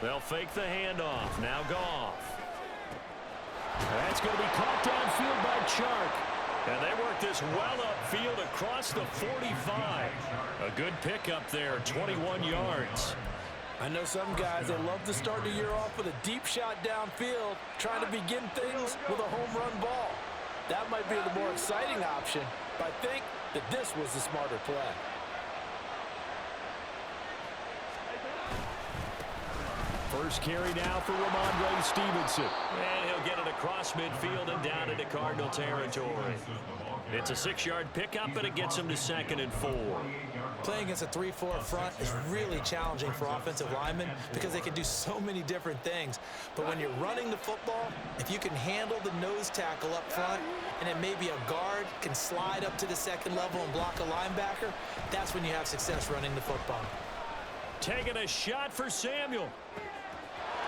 They'll fake the handoff. Now Goff. That's going to be caught downfield by Chark. And they work this well upfield across the 45. A good pickup there, 21 yards. I know some guys that love to start the year off with a deep shot downfield, trying to begin things with a home run ball. That might be the more exciting option, but I think that this was the smarter play. First carry now for Ramondre Stevenson. And he'll get it across midfield and down into Cardinal territory. It's a 6-yard pickup, but it gets him to 2nd and 4. Playing against a 3-4 front is really challenging for offensive linemen because they can do so many different things. But when you're running the football, if you can handle the nose tackle up front and then maybe a guard can slide up to the 2nd level and block a linebacker, that's when you have success running the football. Taking a shot for Samuel.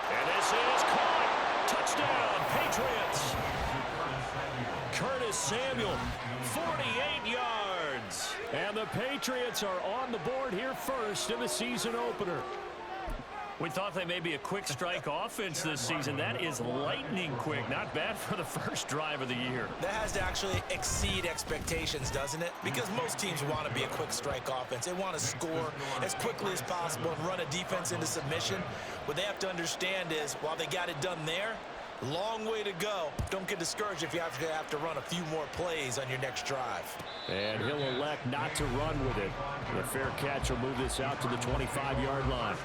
And this is caught. Touchdown, Patriots. Curtis Samuel, 48 yards. And the Patriots are on the board here first in the season opener. We thought they may be a quick strike offense this season. That is lightning quick. Not bad for the first drive of the year. That has to actually exceed expectations, doesn't it? Because most teams want to be a quick strike offense. They want to score as quickly as possible and run a defense into submission. What they have to understand is, while they got it done there, long way to go. Don't get discouraged if you actually have to run a few more plays on your next drive. And he'll elect not to run with it. The fair catch will move this out to the 25-yard line.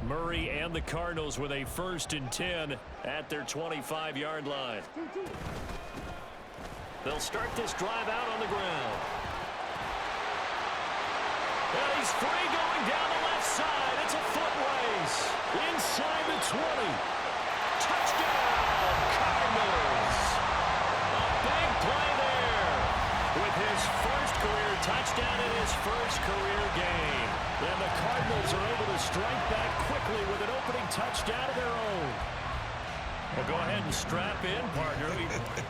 Murray and the Cardinals with a 1st and 10 at their 25-yard line. They'll start this drive out on the ground. And he's free going down the left side. It's a foot race. Inside the 20. Touchdown, Cardinals. A big play there with his first career touchdown in his first career game. And the Cardinals are able to strike back quickly with an opening touchdown of their own. Well, go ahead and strap in, partner.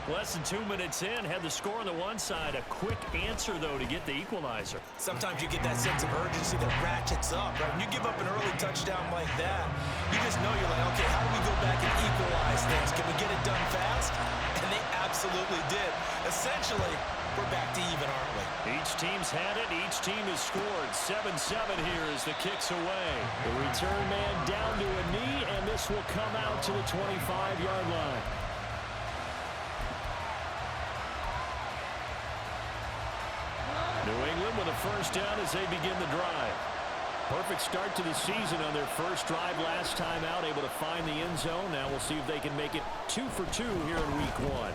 Less than 2 minutes in, had the score on the one side. A quick answer, though, to get the equalizer. Sometimes you get that sense of urgency that ratchets up, right? When you give up an early touchdown like that, you just know you're like, okay, how do we go back and equalize things? Can we get it done fast? And they absolutely did. Essentially, we're back to even, aren't we? Each team's had it. Each team has scored. 7-7 here as the kick's away. The return man down to a knee, and this will come out to the 25-yard line. New England with a first down as they begin the drive. Perfect start to the season on their first drive last time out, able to find the end zone. Now we'll see if they can make it 2 for 2 here in week 1.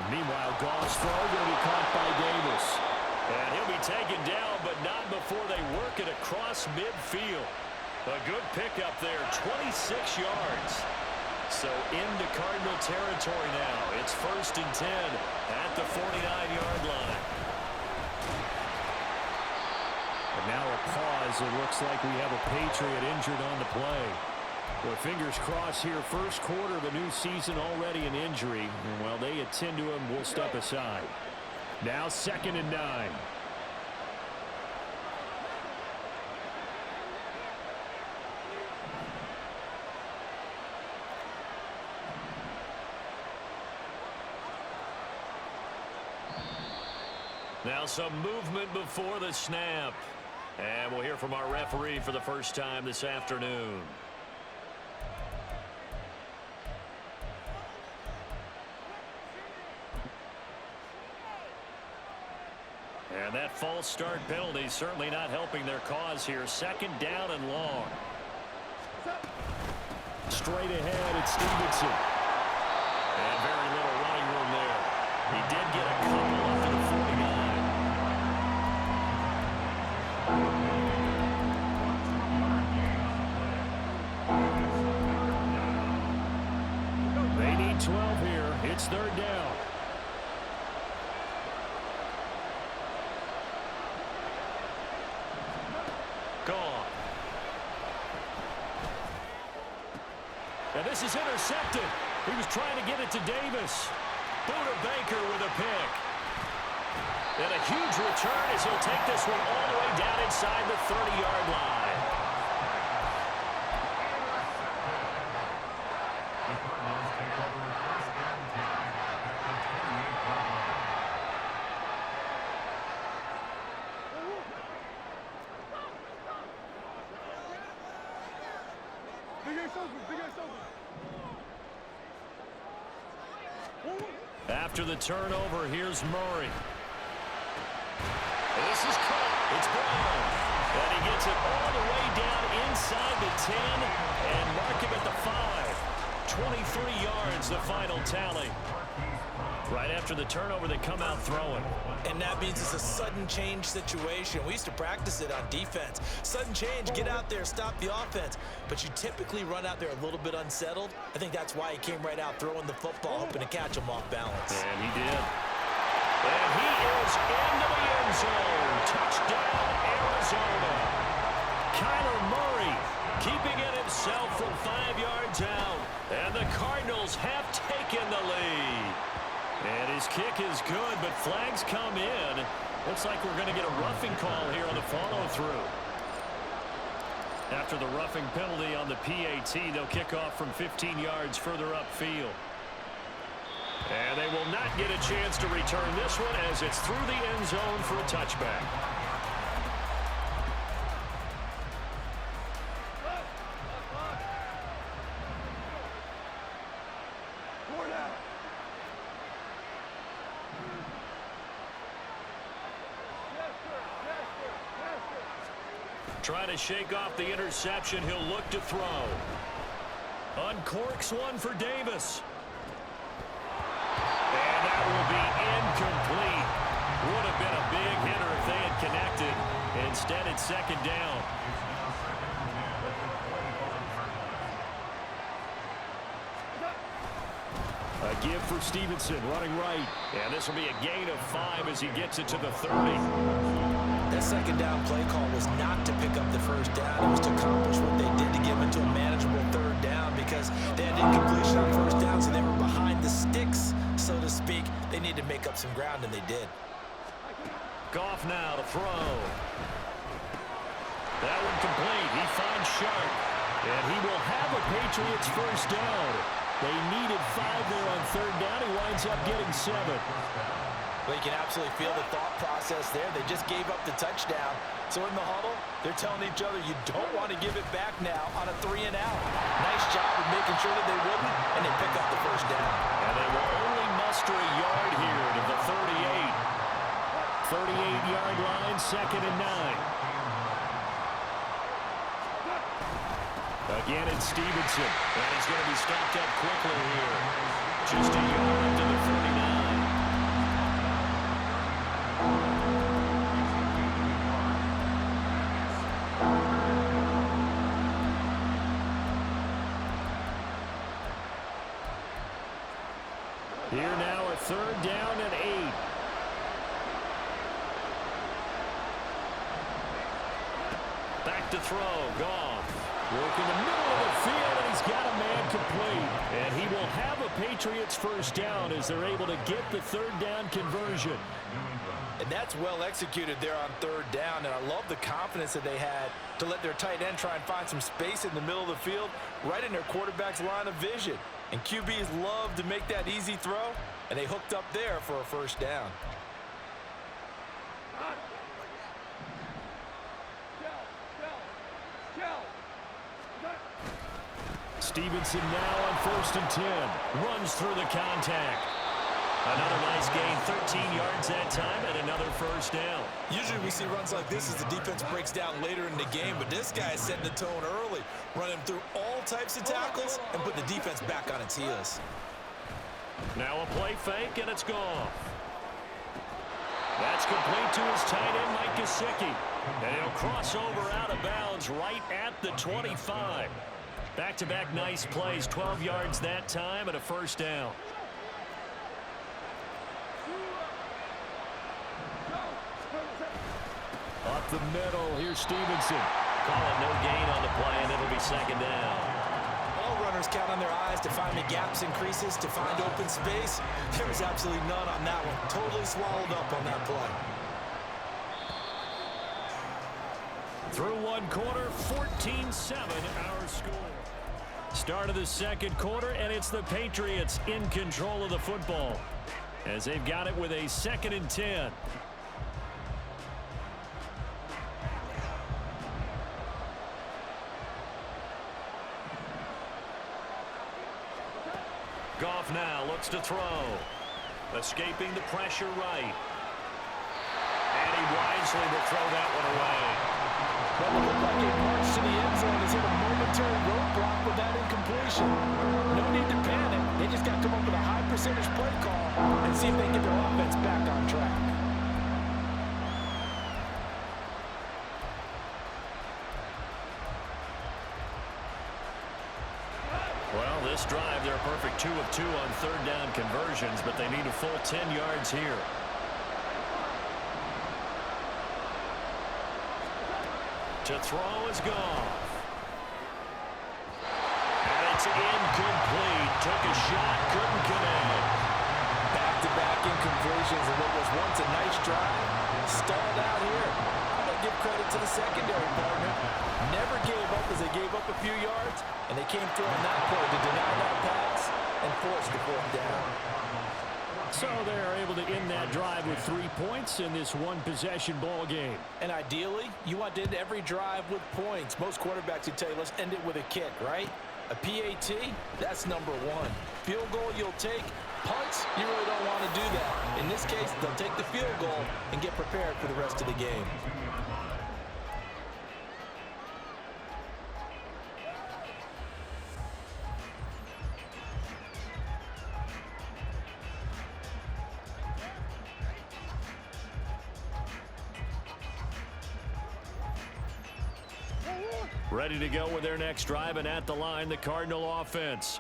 Meanwhile, Goff's throw going to be caught by Davis. And he'll be taken down, but not before they work it across midfield. A good pickup there, 26 yards. So into Cardinal territory now. It's 1st and 10 at the 49-yard line. And now a pause. It looks like we have a Patriot injured on the play. Well, fingers crossed here. First quarter of a new season, already an injury. And while they attend to him, we'll step aside. Now 2nd and 9. Now some movement before the snap. And we'll hear from our referee for the first time this afternoon. And that false start penalty certainly not helping their cause here. 2nd down and long. Straight ahead, it's Stevenson. And very little running room there. He did get a couple up to the 49. 12 here. It's third down. Gone. And this is intercepted. He was trying to get it to Davis. Buda Baker with a pick. And a huge return as he'll take this one all the way down inside the 30-yard line. After the turnover, here's Murray. This is caught. It's Brown. And he gets it all the way down inside the 10 and mark him at the 5. 23 yards, the final tally. Right after the turnover, they come out throwing. And that means it's a sudden change situation. We used to practice it on defense. Sudden change, get out there, stop the offense. But you typically run out there a little bit unsettled. I think that's why he came right out throwing the football, hoping to catch him off balance. And he did. And he is into the end zone. Touchdown, Arizona. Kyler Murray keeping it himself from 5 yards out. And the Cardinals have taken the lead. And his kick is good, but flags come in. Looks like we're going to get a roughing call here on the follow-through. After the roughing penalty on the PAT, they'll kick off from 15 yards further upfield. And they will not get a chance to return this one as it's through the end zone for a touchback. Trying to shake off the interception. He'll look to throw. Uncorks one for Davis. And that will be incomplete. Would have been a big hitter if they had connected. Instead, it's second down. A give for Stevenson running right. And this will be a gain of 5 as he gets it to the 30. That second down play call was not to pick up the first down. It was to accomplish what they did to get them into a manageable third down because they had incompletion on first down, so they were behind the sticks, so to speak. They needed to make up some ground, and they did. Goff now to throw. That one complete. He finds Sharp. And he will have a Patriots first down. They needed 5 there on third down. He winds up getting 7. Well, you can absolutely feel the thought process there. They just gave up the touchdown. So in the huddle, they're telling each other, you don't want to give it back now on a 3-and-out. Nice job of making sure that they wouldn't, and they pick up the first down. And they will only muster a yard here to the 38. 38-yard line, 2nd and 9. Again, it's Stevenson. And he's going to be stopped up quickly here. Just a yard to the 39. Here now a third down and 8. Back to throw. Goff. Work in the middle of the field, and he's got a man complete. And he will have a Patriots first down as they're able to get the third down conversion. And that's well executed there on third down. And I love the confidence that they had to let their tight end try and find some space in the middle of the field, right in their quarterback's line of vision. And QBs love to make that easy throw, and they hooked up there for a first down. Stevenson now on 1st and 10. Runs through the contact. Another nice gain, 13 yards that time, and another first down. Usually we see runs like this as the defense breaks down later in the game, but this guy is setting the tone early, running through all types of tackles and put the defense back on its heels. Now a play fake, and it's gone. That's complete to his tight end, Mike Gesicki. And he'll cross over out of bounds right at the 25. Back-to-back nice plays, 12 yards that time and a first down. Up the middle, here's Stevenson. Call it no gain on the play, and it'll be second down. All runners count on their eyes to find the gaps and creases, to find open space. There was absolutely none on that one. Totally swallowed up on that play. Through one quarter, 14-7 our score. Start of the second quarter, and it's the Patriots in control of the football as they've got it with a 2nd and 10. Goff now looks to throw. Escaping the pressure right. And he wisely will throw that one away. Well, it looked like a march to the end zone has hit a momentary roadblock with that incompletion. No need to panic. They just got to come up with a high percentage play call and see if they can get their offense back on track. Well, this drive, they're a perfect 2 of 2 on third down conversions, but they need a full 10 yards here. To throw is Goff. And it's incomplete. Took a shot, couldn't connect. Back-to-back incompletions of what was once a nice drive. Stalled out here. I'm going to give credit to the secondary partner. Never gave up as they gave up a few yards, and they came through on that play to deny that pass and force the fourth down. So they're able to end that drive with 3 points in this one-possession ball game. And ideally, you want to end every drive with points. Most quarterbacks would tell you, let's end it with a kick, right? A PAT, that's number 1. Field goal you'll take. Punts, you really don't want to do that. In this case, they'll take the field goal and get prepared for the rest of the game. Ready to go with their next drive, and at the line, the Cardinal offense.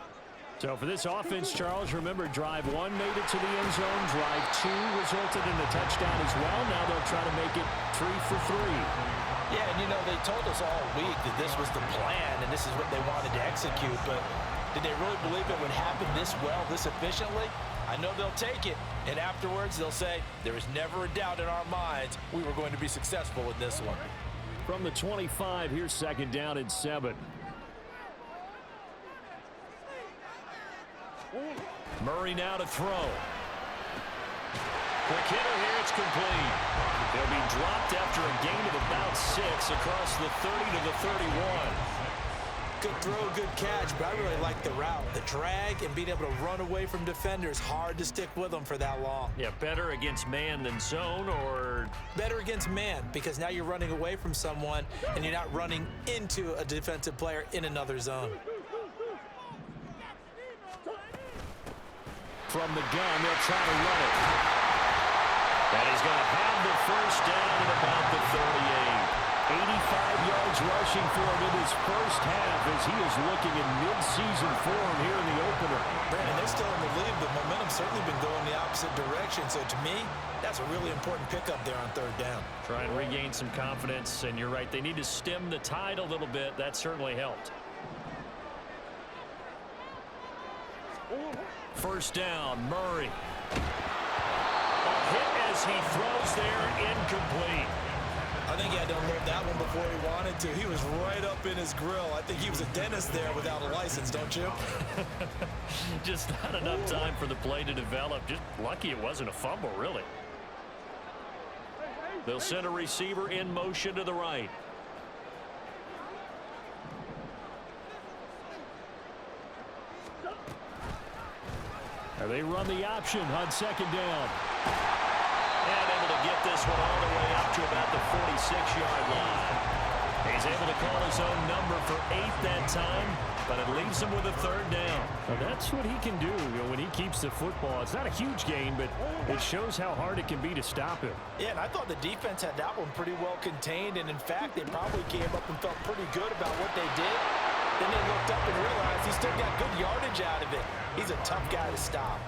So for this offense, Charles, remember, drive 1 made it to the end zone. Drive 2 resulted in a touchdown as well. Now they'll try to make it 3 for 3. Yeah, and you know, they told us all week that this was the plan and this is what they wanted to execute, but did they really believe it would happen this well, this efficiently? I know they'll take it, and afterwards they'll say, there was never a doubt in our minds we were going to be successful with this one. From the 25, here's 2nd down and 7. Murray now to throw. Quick hitter here, it's complete. He'll be dropped after a gain of about 6 across the 30 to the 31. Good throw, good catch, but I really like the route. The drag and being able to run away from defenders, hard to stick with them for that long. Yeah, better against man than zone, or? Better against man, because now you're running away from someone and you're not running into a defensive player in another zone. From the gun, they'll try to run it. And he's going to have the first down at about the 38. 85 yards rushing for him in his first half as he is looking in mid-season form here in the opener. Brandon, they're still in the lead, but momentum's certainly been going the opposite direction. So to me, that's a really important pickup there on third down. Try and regain some confidence, and you're right, they need to stem the tide a little bit. That certainly helped. First down, Murray. A hit as he throws there, incomplete. I think he had to unload that one before he wanted to. He was right up in his grill. I think he was a dentist there without a license, don't you? Just not enough time for the play to develop. Just lucky it wasn't a fumble, really. They'll send a receiver in motion to the right. And they run the option on 2nd down. And able to get this one all the way up to about the 46-yard line. He's able to call his own number for 8 that time, but it leaves him with a 3rd down. Well, that's what he can do, when he keeps the football. It's not a huge gain, but it shows how hard it can be to stop him. Yeah, and I thought the defense had that one pretty well contained, and in fact, they probably came up and felt pretty good about what they did. Then they looked up and realized he still got good yardage out of it. He's a tough guy to stop.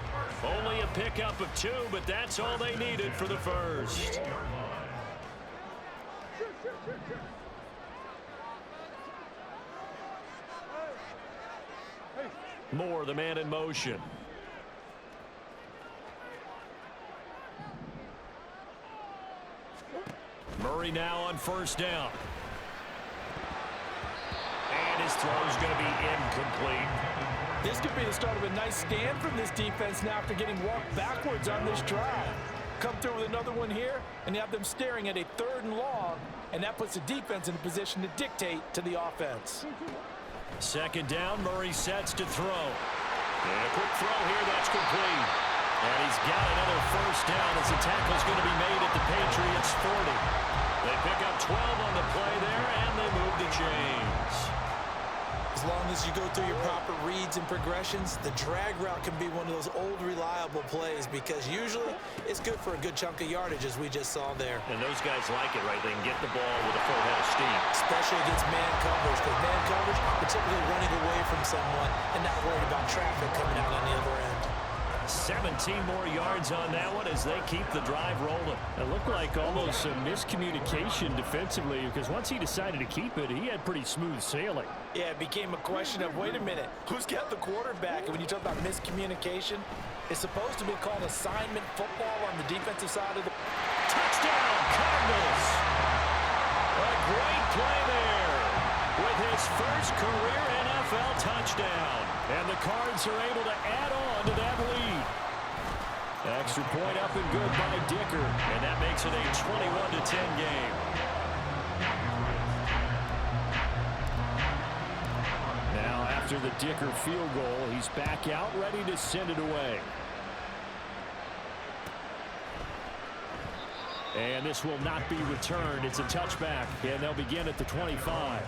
Only a pickup of 2, but that's all they needed for the first. Moore, the man in motion. Murray now on first down. And his throw's going to be incomplete. This could be the start of a nice stand from this defense now after getting walked backwards on this drive. Come through with another one here, and you have them staring at a 3rd and long, and that puts the defense in a position to dictate to the offense. Second down, Murray sets to throw. And a quick throw here, that's complete. And he's got another first down as the tackle's going to be made at the Patriots 40. They pick up 12 on the play there, and they move the chains. As long as you go through your proper reads and progressions, the drag route can be one of those old reliable plays because usually it's good for a good chunk of yardage, as we just saw there. And those guys like it, right? They can get the ball with a full head of steam. Especially against man coverage, because man coverage, particularly running away from someone and not worried about traffic coming out on the other end. 17 more yards on that one as they keep the drive rolling. It looked like almost a miscommunication defensively because once he decided to keep it, he had pretty smooth sailing. Yeah, it became a question of, wait a minute, who's got the quarterback? And when you talk about miscommunication, it's supposed to be called assignment football on the defensive side of the... Touchdown, Cardinals! A great play there with his first career NFL touchdown. And the Cards are able to add on to that lead. Extra point up and good by Dicker. And that makes it a 21-10 game. Now after the Dicker field goal, he's back out ready to send it away. And this will not be returned. It's a touchback, and they'll begin at the 25.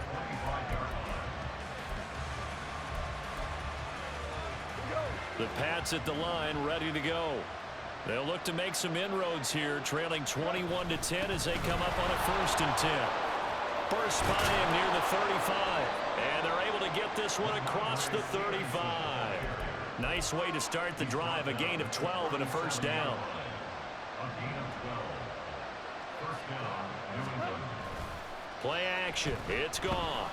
The Pats at the line, ready to go. They'll look to make some inroads here, trailing 21-10 as they come up on a 1st and 10. First by him near the 35. And they're able to get this one across the 35. Nice way to start the drive, a gain of 12 and a first down. Play action. It's Goff.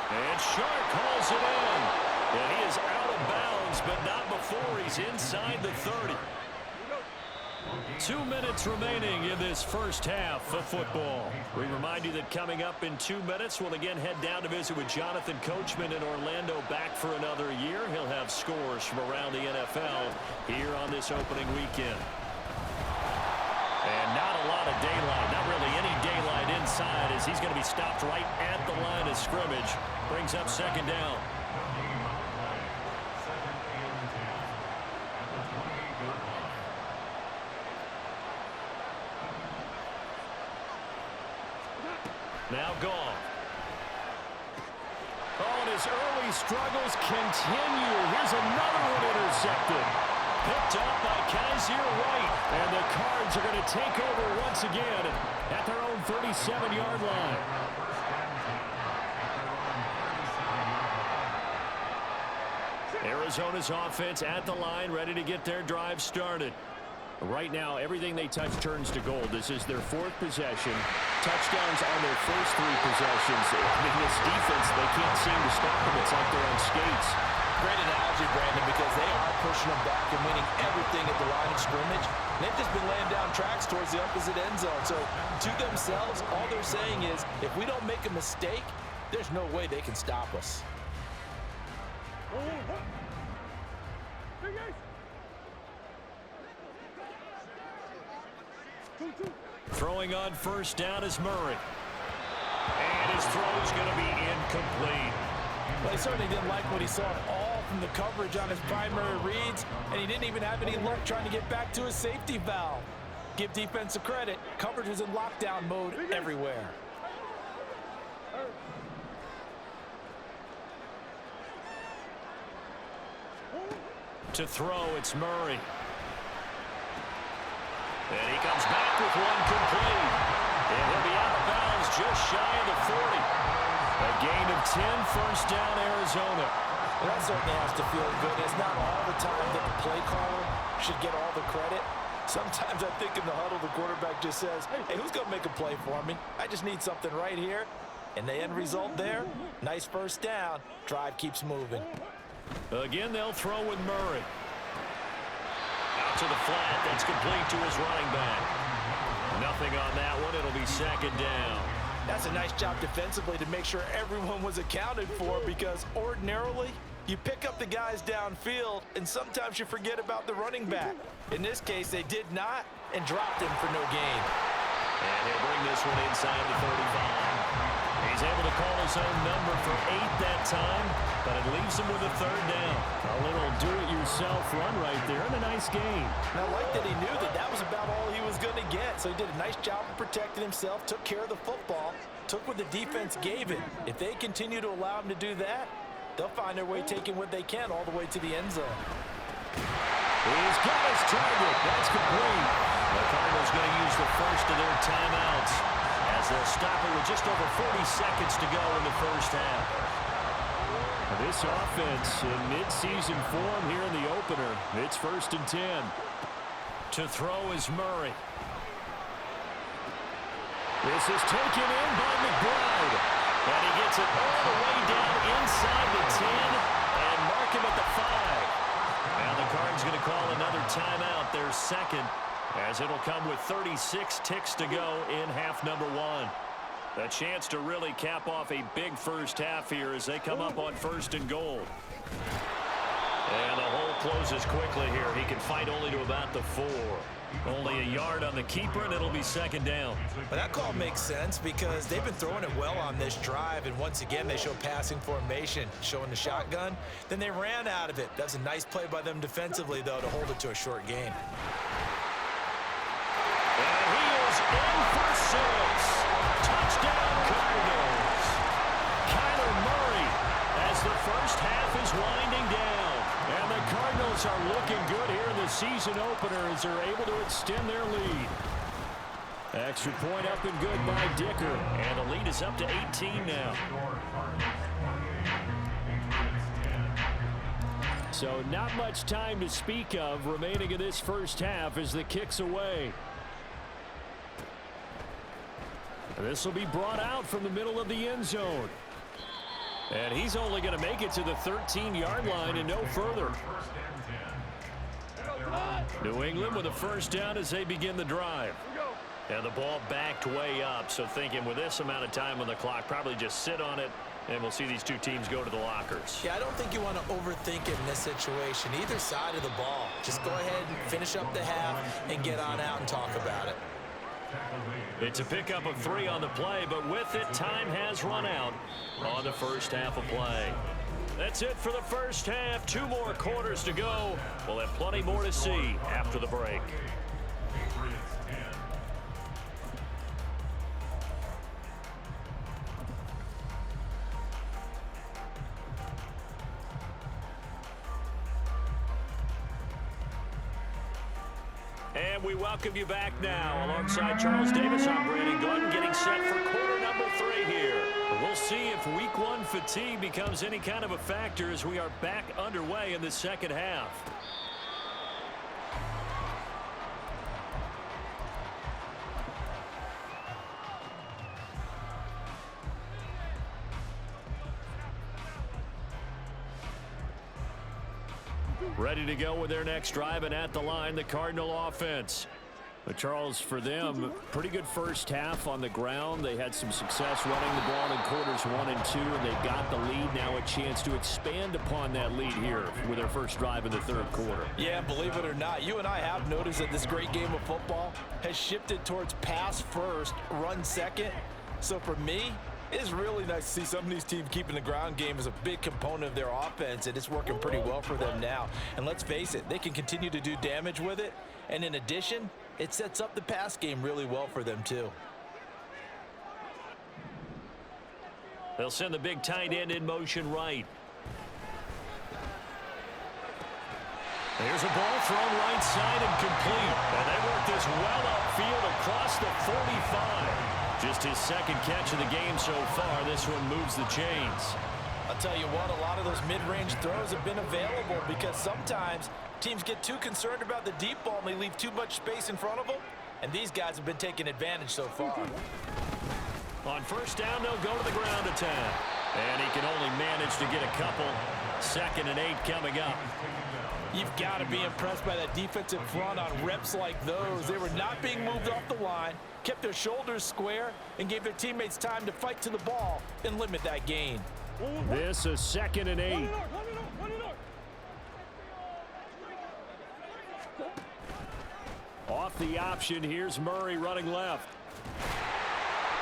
And Shark hauls it in. And he is out of bounds, but not before he's inside the 30. 2 minutes remaining in this first half of football. We remind you that coming up in 2 minutes, we'll again head down to visit with Jonathan Coachman in Orlando, back for another year. He'll have scores from around the NFL here on this opening weekend. And not a lot of daylight, not really any daylight inside, as he's going to be stopped right at the line of scrimmage. Brings up second down. Now Goff. Oh, and his early struggles continue. Here's another one intercepted. Picked up by Kaiser White. And the Cards are going to take over once again at their own 37-yard line. Arizona's offense at the line, ready to get their drive started. Right now, everything they touch turns to gold. This is their 4th possession. Touchdowns on their first 3 possessions. I mean, this defense, they can't seem to stop them. It's like they're on skates. Great analogy, Brandon, because they are pushing them back and winning everything at the line of scrimmage. And they've just been laying down tracks towards the opposite end zone. So to themselves, all they're saying is, if we don't make a mistake, there's no way they can stop us. Throwing on first down is Murray. And his throw's going to be incomplete. Well, he certainly didn't like what he saw at all from the coverage on his primary reads, and he didn't even have any luck trying to get back to his safety valve. Give defense a credit. Coverage was in lockdown mode everywhere. To throw, it's Murray. And he comes back with one complete. And he'll be out of bounds just shy of the 40. A gain of 10, first down, Arizona. Well, that certainly has to feel good. It's not all the time that the play caller should get all the credit. Sometimes I think in the huddle, the quarterback just says, hey, who's going to make a play for me? I just need something right here. And the end result there, nice first down. Drive keeps moving. Again, they'll throw with Murray. Out to the flat. That's complete to his running back. Nothing on that one. It'll be second down. That's a nice job defensively to make sure everyone was accounted for, because ordinarily you pick up the guys downfield and sometimes you forget about the running back. In this case, they did not and dropped him for no gain. And he'll bring this one inside the 35. He's able to call his own number for 8 that time, but it leaves him with a third down. A little do-it-yourself run right there and a nice gain. And I like that he knew that that was about all he was going to get, so he did a nice job of protecting himself, took care of the football, took what the defense gave him. If they continue to allow him to do that, they'll find their way taking what they can all the way to the end zone. He's got his target. That's complete. The Cardinals going to use the first of their timeouts as they'll stop it with just over 40 seconds to go in the first half. This offense in mid-season form here in the opener. It's 1st and 10. To throw is Murray. This is taken in by McBride. And he gets it all the way down inside the 10 and mark him at the 5. Now the Cardinals going to call another timeout, their second, as it'll come with 36 ticks to go in half number 1. A chance to really cap off a big first half here as they come up on 1st and goal. And the hole closes quickly here. He can fight only to about the 4. Only a yard on the keeper, and it'll be second down. But that call makes sense because they've been throwing it well on this drive, and once again they show passing formation, showing the shotgun. Then they ran out of it. That's a nice play by them defensively, though, to hold it to a short gain. And he is in for 6. Touchdown, Cardinals. Kyler Murray as the first half is winding down. And the Cardinals are looking good here in the season opener as they're able to extend their lead. Extra point up and good by Dicker. And the lead is up to 18 now. So not much time to speak of remaining in this first half as the kick's away. This will be brought out from the middle of the end zone. And he's only going to make it to the 13-yard line and no further. New England with a first down as they begin the drive. And the ball backed way up, so thinking with this amount of time on the clock, probably just sit on it, and we'll see these two teams go to the lockers. Yeah, I don't think you want to overthink it in this situation. Either side of the ball. Just go ahead and finish up the half and get on out and talk about it. It's a pickup of 3 on the play, but with it, time has run out on the first half of play. That's it for the first half. 2 more quarters to go. We'll have plenty more to see after the break. And we welcome you back now. Alongside Charles Davis, I'm Brandon Gordon, getting set for quarter number 3 here. We'll see if week 1 fatigue becomes any kind of a factor as we are back underway in the second half. Ready to go with their next drive, and at the line, the Cardinal offense. But Charles, for them, pretty good first half on the ground. They had some success running the ball in quarters 1 and 2, and they got the lead. Now a chance to expand upon that lead here with their first drive in the third quarter. Yeah, believe it or not, you and I have noticed that this great game of football has shifted towards pass first, run second. So for me, it's really nice to see some of these teams keeping the ground game as a big component of their offense, and it's working pretty well for them now. And let's face it, they can continue to do damage with it. And in addition, it sets up the pass game really well for them too. They'll send the big tight end in motion right. There's a ball thrown right side and complete. And they work this well upfield across the 45. Just his second catch of the game so far. This one moves the chains. I'll tell you what, a lot of those mid-range throws have been available because sometimes teams get too concerned about the deep ball and they leave too much space in front of them, and these guys have been taking advantage so far. On first down, they'll go to the ground attack. And he can only manage to get a couple. 2nd and 8 coming up. You've got to be impressed by that defensive front on reps like those. They were not being moved off the line, kept their shoulders square, and gave their teammates time to fight to the ball and limit that gain. This is 2nd and 8. Off the option, here's Murray running left.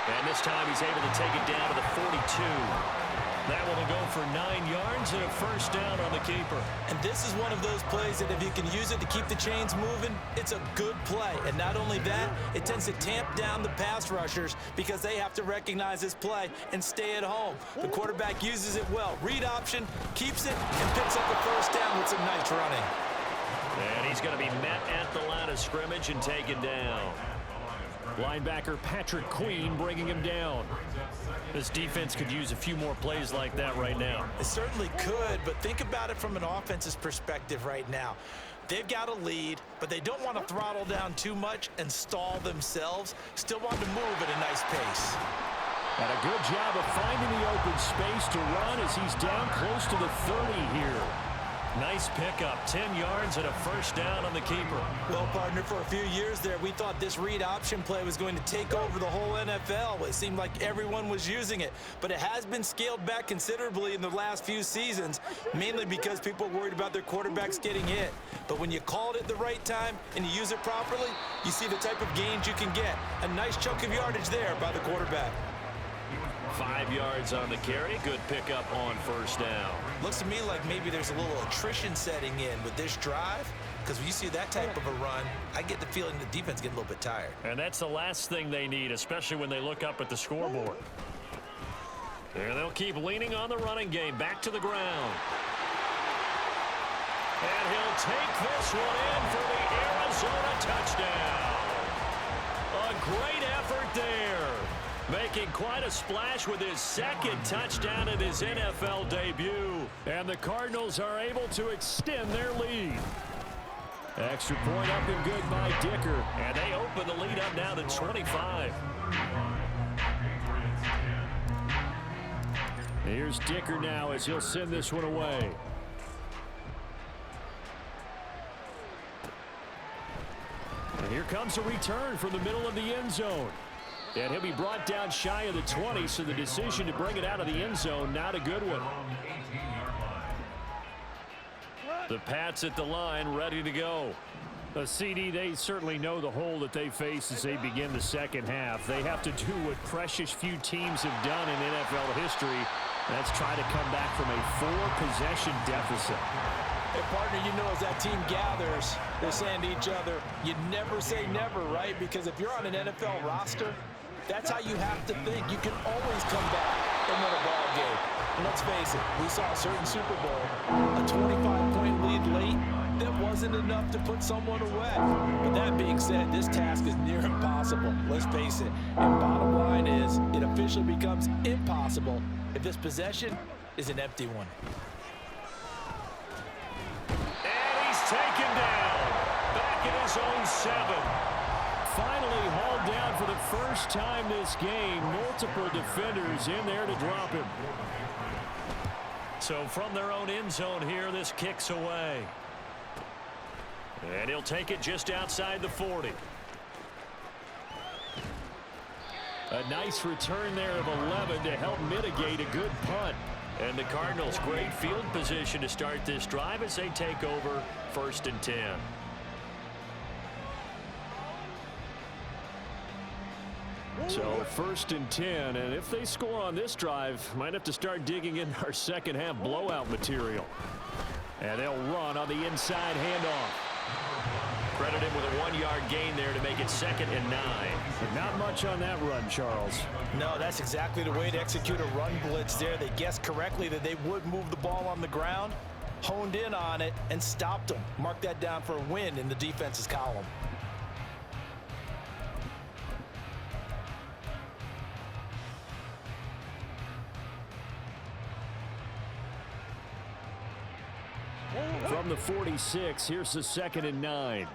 And this time he's able to take it down to the 42. That one will go for 9 yards and a first down on the keeper. And this is one of those plays that if you can use it to keep the chains moving, it's a good play. And not only that, it tends to tamp down the pass rushers because they have to recognize this play and stay at home. The quarterback uses it well. Read option, keeps it, and picks up the first down with some nice running. And he's going to be met at the line of scrimmage and taken down. Linebacker Patrick Queen bringing him down. This defense could use a few more plays like that right now. It certainly could, but think about it from an offense's perspective right now. They've got a lead, but they don't want to throttle down too much and stall themselves. Still want to move at a nice pace. And a good job of finding the open space to run as he's down close to the 30 here. Nice pickup, 10 yards and a first down on the keeper. Well, partner, for a few years there, we thought this read option play was going to take over the whole NFL. It seemed like everyone was using it, but it has been scaled back considerably in the last few seasons, mainly because people are worried about their quarterbacks getting hit. But when you call it at the right time and you use it properly, you see the type of gains you can get. A nice chunk of yardage there by the quarterback. 5 yards on the carry. Good pickup on first down. Looks to me like maybe there's a little attrition setting in with this drive, because when you see that type of a run, I get the feeling the defense getting a little bit tired. And that's the last thing they need, especially when they look up at the scoreboard. And they'll keep leaning on the running game. Back to the ground. And he'll take this one in for the Arizona touchdown. A great effort there. Making quite a splash with his second touchdown in his NFL debut. And the Cardinals are able to extend their lead. Extra point up and good by Dicker. And they open the lead up now to 25. Here's Dicker now as he'll send this one away. And here comes a return from the middle of the end zone. And he'll be brought down shy of the 20, so the decision to bring it out of the end zone, not a good one. The Pats at the line, ready to go. CD, they certainly know the hole that they face as they begin the second half. They have to do what precious few teams have done in NFL history. That's try to come back from a 4-possession deficit. Hey, partner, you know as that team gathers, they're saying to each other, you never say never, right? Because if you're on an NFL roster, that's how you have to think. You can always come back and win a ball game. And let's face it, we saw a certain Super Bowl, a 25-point lead late, that wasn't enough to put someone away. But that being said, this task is near impossible. Let's face it. And bottom line is, it officially becomes impossible if this possession is an empty one. And he's taken down. Back in his own 7. Finally hauled down for the first time this game. Multiple defenders in there to drop him. So from their own end zone here, this kicks away. And he'll take it just outside the 40. A nice return there of 11 to help mitigate a good punt. And the Cardinals, great field position to start this drive as they take over 1st and 10. So 1st and 10, and if they score on this drive, might have to start digging in our second half blowout material. And they'll run on the inside handoff. Credit him with a 1-yard gain there to make it 2nd and 9. Not much on that run, Charles. No, that's exactly the way to execute a run blitz there. They guessed correctly that they would move the ball on the ground, honed in on it, and stopped them. Mark that down for a win in the defense's column. From the 46, here's the 2nd and 9.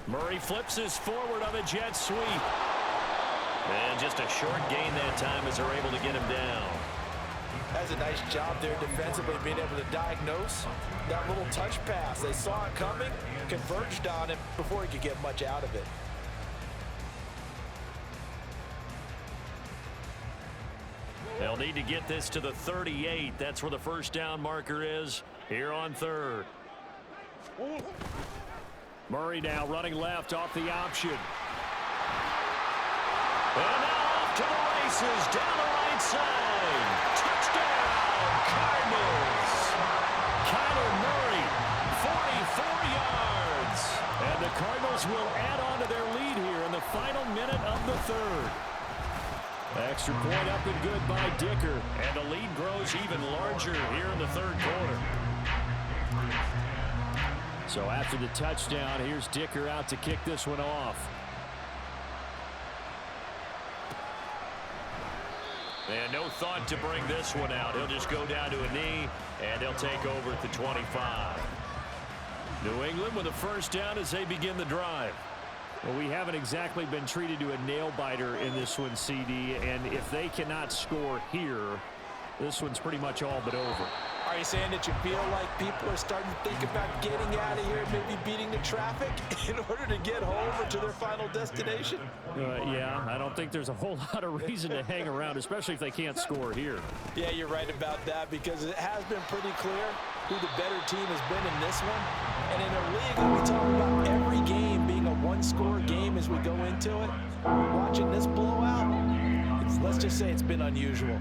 Murray flips this forward on a jet sweep. And just a short gain that time as they're able to get him down. That's a nice job there defensively, being able to diagnose that little touch pass. They saw it coming, converged on it before he could get much out of it. They'll need to get this to the 38. That's where the first down marker is here on 3rd. Murray now running left off the option. And now off to the races down the right side. Touchdown, Cardinals. Kyler Murray, 44 yards. And the Cardinals will add on to their lead here in the final minute of the 3rd. Extra point up and good by Dicker. And the lead grows even larger here in the 3rd quarter. So after the touchdown, here's Dicker out to kick this one off. And no thought to bring this one out. He'll just go down to a knee, and they'll take over at the 25. New England with a first down as they begin the drive. Well, we haven't exactly been treated to a nail-biter in this one, CD, and if they cannot score here, this one's pretty much all but over. Are you saying that you feel like people are starting to think about getting out of here, maybe beating the traffic in order to get home or to their final destination? Yeah, I don't think there's a whole lot of reason to hang around, especially if they can't score here. Yeah, you're right about that, because it has been pretty clear who the better team has been in this one. And in a league that we talk about every game being a one-score game as we go into it, watching this blowout, let's just say it's been unusual.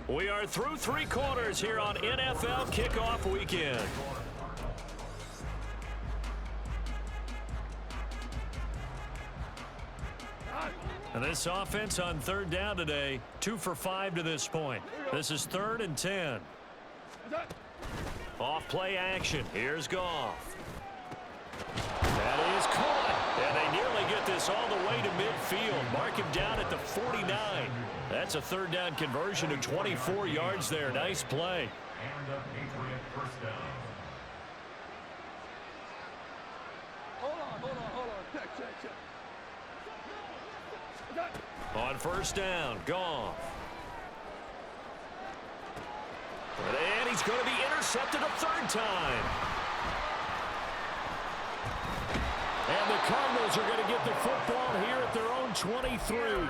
We are through 3 quarters here on NFL Kickoff Weekend. And this offense on 3rd down today, 2 for 5 to this point. This is 3rd and 10. Off play action. Here's Goff. That is caught. And they nearly get this all the way to midfield. Mark him down at the 49. That's a 3rd down conversion of 24 yards there. Nice play. Hold on. Check. On first down, Goff. And he's going to be intercepted a 3rd time. And the Cardinals are going to get the football here at their own 23.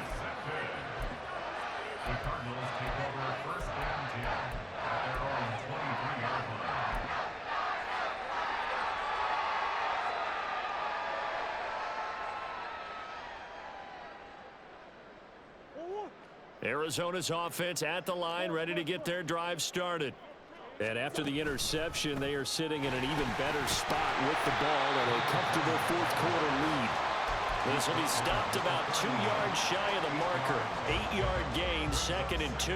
The Cardinals take over first down 10 at their own 23-yard line. Arizona's offense at the line, ready to get their drive started. And after the interception, they are sitting in an even better spot with the ball and a comfortable 4th quarter lead. This will be stopped about 2 yards shy of the marker. 8-yard gain, 2nd and 2.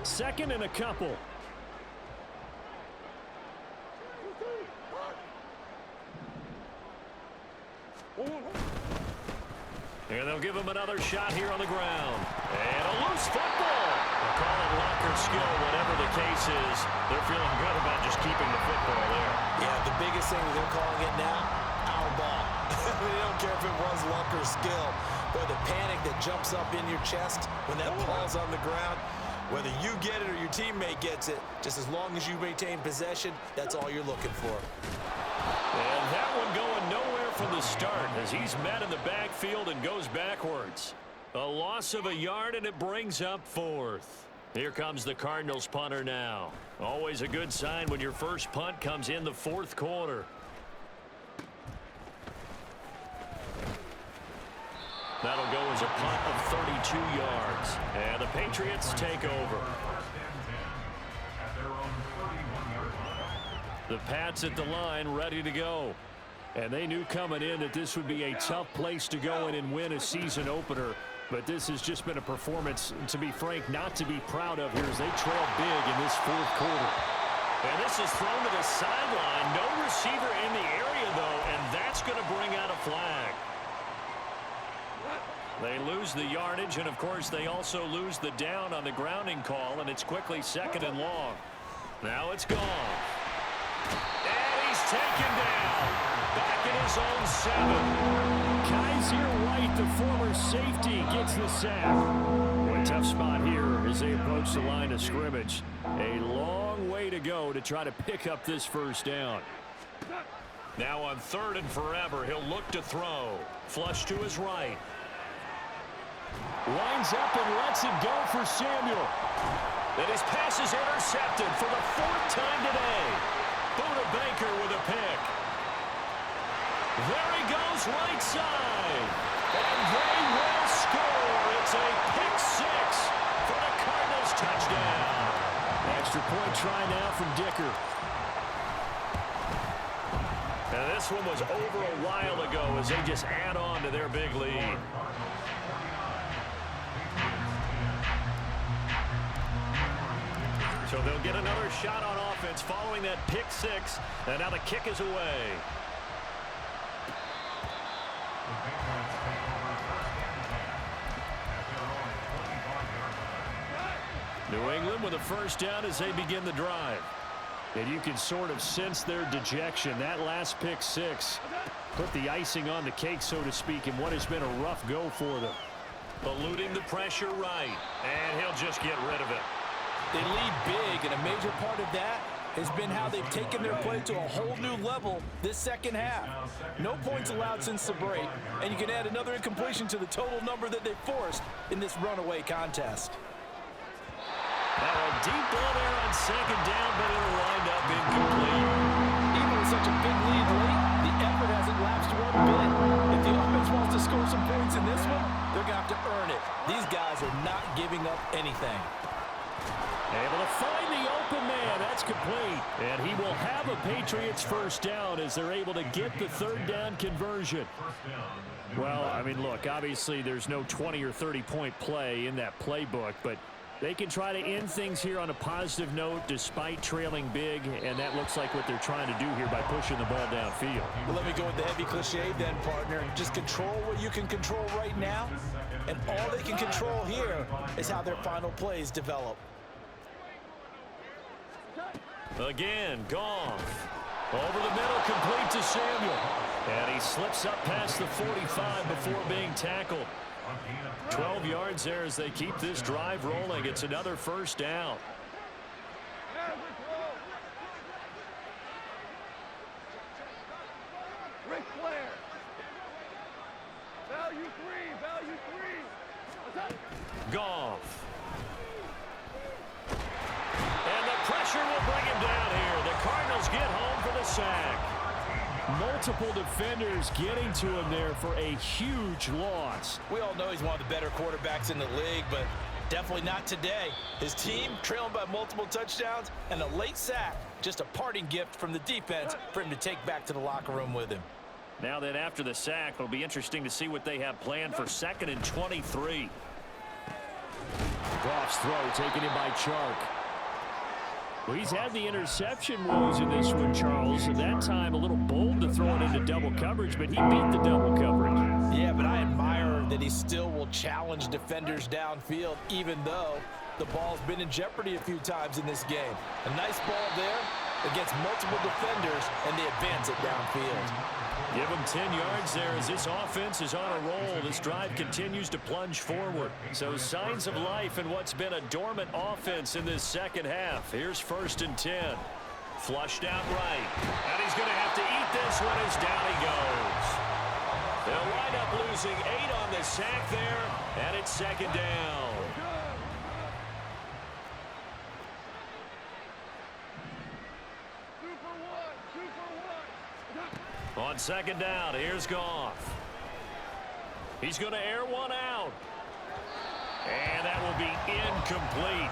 2nd and a couple. And they'll give him another shot here on the ground. And a loose football. They'll call it locker skill, whatever the case is. They're feeling good about just keeping the football there. Yeah, the biggest thing that they're calling it now, our ball. They don't care if it was luck or skill, but the panic that jumps up in your chest when that ball's on the ground, whether you get it or your teammate gets it, just as long as you maintain possession, that's all you're looking for. And that one going nowhere from the start as he's met in the backfield and goes backwards. A loss of a yard, and it brings up 4th. Here comes the Cardinals punter now. Always a good sign when your first punt comes in the 4th quarter. That'll go as a punt of 32 yards. And the Patriots take over. The Pats at the line, ready to go. And they knew coming in that this would be a tough place to go in and win a season opener. But this has just been a performance, to be frank, not to be proud of here as they trail big in this 4th quarter. And this is thrown to the sideline. No receiver in the area, though, and that's that's going to bring out a flag. They lose the yardage, and, of course, they also lose the down on the grounding call, and it's quickly 2nd and long. Now it's gone. And he's taken down. Back in his own 7. Kaiser White, the former safety, gets the sack. What a tough spot here as they approach the line of scrimmage. A long way to go to try to pick up this first down. Now on 3rd and forever, he'll look to throw. Flush to his right. Lines up and lets it go for Samuel. And his pass is intercepted for the 4th time today. Buda Baker with a pick. There he goes, right side. And they will score. It's a pick 6 for the Cardinals touchdown. Extra point try now from Dicker. And this one was over a while ago as they just add on to their big lead. So they'll get another shot on offense following that pick 6. And now the kick is away. New England with a first down as they begin the drive. And you can sort of sense their dejection. That last pick 6 put the icing on the cake, so to speak, in what has been a rough go for them. Eluding the pressure right. And he'll just get rid of it. They lead big, and a major part of that has been how they've taken their play to a whole new level this second half. No points allowed since the break, and you can add another incompletion to the total number that they forced in this runaway contest. Now a deep ball there on 2nd down, but it'll wind up incomplete. Even with such a big lead late, the effort hasn't lapsed one bit. If the offense wants to score some points in this one, they're going to have to earn it. These guys are not giving up anything. Able to find the open man. That's complete. And he will have a Patriots first down as they're able to get the 3rd down conversion. Well, I mean, look, obviously there's no 20 or 30-point play in that playbook, but they can try to end things here on a positive note despite trailing big, and that looks like what they're trying to do here by pushing the ball downfield. Well, let me go with the heavy cliche then, partner. Just control what you can control right now, and all they can control here is how their final plays develop. Again, Goff. Over the middle, complete to Samuel. And he slips up past the 45 before being tackled. 12 yards there as they keep this drive rolling. It's another first down. Ric Flair. Value 3. Goff. And the pressure will bring him down here. The Cardinals get home for the sack. Multiple defenders getting to him there for a huge loss. We all know he's one of the better quarterbacks in the league, but definitely not today. His team trailing by multiple touchdowns and a late sack. Just a parting gift from the defense for him to take back to the locker room with him. Now then, after the sack, it'll be interesting to see what they have planned for 2nd and 23. Goff's throw taken in by Chark. Well, he's had the interception woes in this one, Charles. At that time, a little bold to throw it into double coverage, but he beat the double coverage. Yeah, but I admire that he still will challenge defenders downfield, even though the ball's been in jeopardy a few times in this game. A nice ball there against multiple defenders, and they advance it downfield. Give him 10 yards there as this offense is on a roll. This drive continues to plunge forward. So signs of life in what's been a dormant offense in this second half. Here's 1st and 10. Flushed out right. And he's going to have to eat this one as down he goes. They'll wind up losing 8 on the sack there, and it's 2nd down. On 2nd down, here's Goff. He's going to air one out. And that will be incomplete.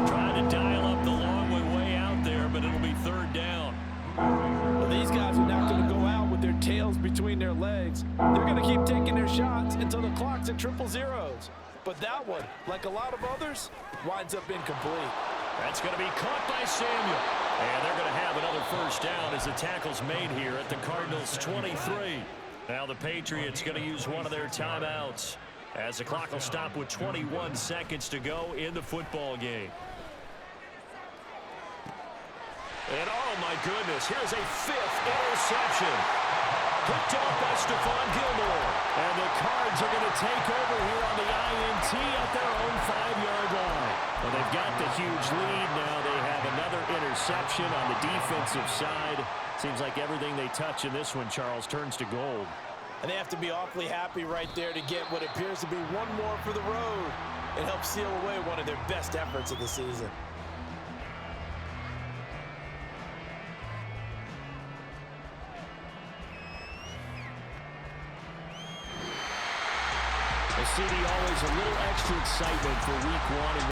Trying to dial up the long way out there, but it'll be 3rd down. Well, these guys are not going to go out with their tails between their legs. They're going to keep taking their shots until the clock's at 000. But that one, like a lot of others, winds up incomplete. That's going to be caught by Samuel. And they're going to have another first down as the tackle's made here at the Cardinals' 23. Now the Patriots going to use one of their timeouts as the clock will stop with 21 seconds to go in the football game. And oh my goodness, here's a 5th interception. Picked off by Stephon Gilmore. And the Cards are going to take over here on the INT at their own 5-yard line. Well, they've got the huge lead. Now they have another interception on the defensive side. Seems like everything they touch in this one, Charles, turns to gold. And they have to be awfully happy right there to get what appears to be one more for the road. It helps seal away one of their best efforts of the season. CD, always a little extra excitement for week 1.